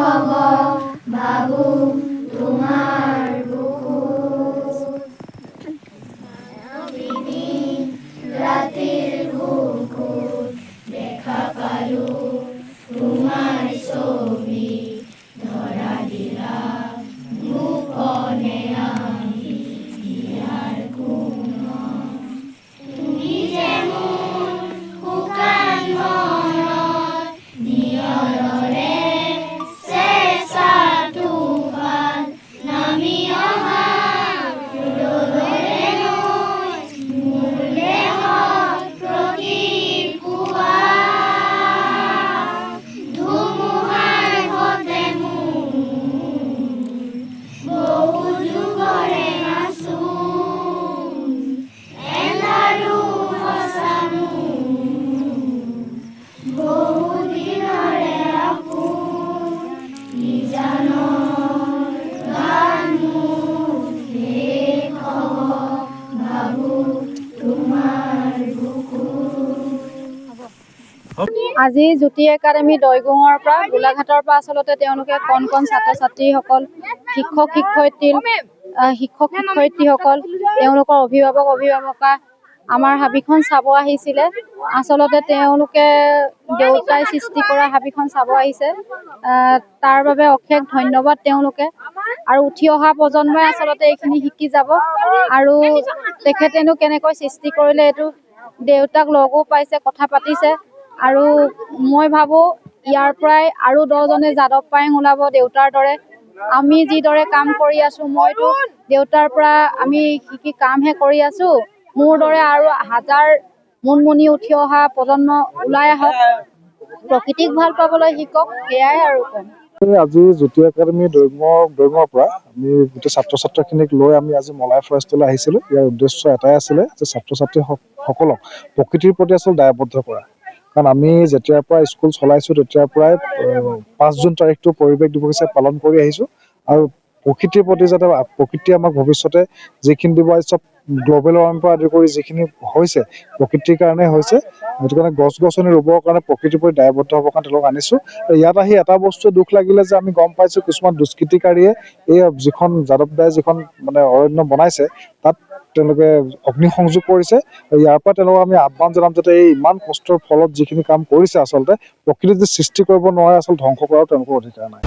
হব ভাবো তোমাৰ বুকুত দিন ৰাতিৰ বুকুত দেখা পালো তোমাৰ ছবি ধৰা দিলা গোপনে আমি ইয়াৰ কোন তুমি যে মোৰ শুকান মনত নিয়ৰৰে চেঁচা তুফান নামি অহা ৰ'দৰে নৈ মোৰ দেহত প্ৰতিপুৱা ধুমুহাৰ সতে মোৰ বহু যুগৰে মাচোন এন্ধাৰো সঁচা বহু দিনৰে আপোন নিজানৰ গান মোৰ শেষ হ'ব ভাবো তোমাৰ বুকুত আজি জ্যোতি একাডেমী দৈগুঙৰ পৰা গোলাঘাটৰ পৰা আচলতে তেওঁলোকে কণ কণ ছাত্ৰ ছাত্ৰীসকল শিক্ষক শিক্ষয়িত্ৰীসকল তেওঁলোকৰ অভিভাৱিকা আমাৰ হাবিখন চাব আহিছিলে। আচলতে তেওঁলোকে দেউতাই সৃষ্টি কৰা হাবিখন চাব আহিছে, তাৰ বাবে অশেষ ধন্যবাদ তেওঁলোকে। আৰু উঠি অহা প্ৰজন্মই আচলতে এইখিনি শিকি যাব আৰু তেখেতেনো কেনেকৈ সৃষ্টি কৰিলে এইটো দেউতাক লগো পাইছে, কথা পাতিছে। আৰু মই ভাবোঁ ইয়াৰ পৰাই আৰু 10জনে যাদৱ পায়েং ওলাব দেউতাৰ দৰে। আমি যিদৰে কাম কৰি আছোঁ, মইতো দেউতাৰ পৰা আমি শিকি কামহে কৰি আছোঁ, মোৰ দৰে আৰু হাজাৰ মুনমুনি উঠি অহা প্ৰজন্ম ওলাই আহক, প্ৰকৃতিক ভাল পাবলৈ শিকক, সেয়াই আৰু ক'ম। আজি জ্যোতি একাডেমী দৈগুঙৰ পৰা আমি গোটেই ছাত্ৰ ছাত্ৰীখিনিক লৈ আমি আজি মলাই ফৰেষ্টলৈ আহিছিলোঁ। ইয়াৰ উদ্দেশ্য এটাই আছিলে যে ছাত্ৰ ছাত্ৰীসকলক প্ৰকৃতিৰ প্ৰতি আচলতে দায়বদ্ধ কৰা। কাৰণ আমি যেতিয়াৰ পৰা স্কুল চলাইছোঁ তেতিয়াৰ পৰাই 5 জুন তাৰিখটো পৰিৱেশ দিৱস হিচাপে পালন কৰি আহিছোঁ। আৰু প্ৰকৃতিৰ প্ৰতি যাতে প্ৰকৃতিয়ে আমাক ভৱিষ্যতে যিখিনি দিব চব গ্ল'বেল ৱাৰ্মিঙৰ পৰা আদি কৰি যিখিনি হৈছে প্ৰকৃতিৰ কাৰণে হৈছে, সেইটো কাৰণে গছ গছনি ৰুবৰ কাৰণে প্ৰকৃতিৰ প্ৰতি দায়বদ্ধ হ'বৰ কাৰণে তেওঁলোকক আনিছোঁ। ইয়াত আহি এটা বস্তুৱে দুখ লাগিলে যে আমি গম পাইছোঁ কিছুমান দুষ্কৃতিকাৰীয়ে এই যিখন যাদৱদাই যিখন মানে অৰণ্য বনাইছে তাত তেওঁলোকে অগ্নিসংযোগ কৰিছে। ইয়াৰ পৰা তেওঁলোকক আমি আহ্বান জনাম যাতে এই ইমান কষ্টৰ ফলত যিখিনি কাম কৰিছে আচলতে প্ৰকৃতি যদি সৃষ্টি কৰিব নোৱাৰে আচলতে ধ্বংস কৰাৰ তেওঁলোকৰ অধিকাৰ নাই।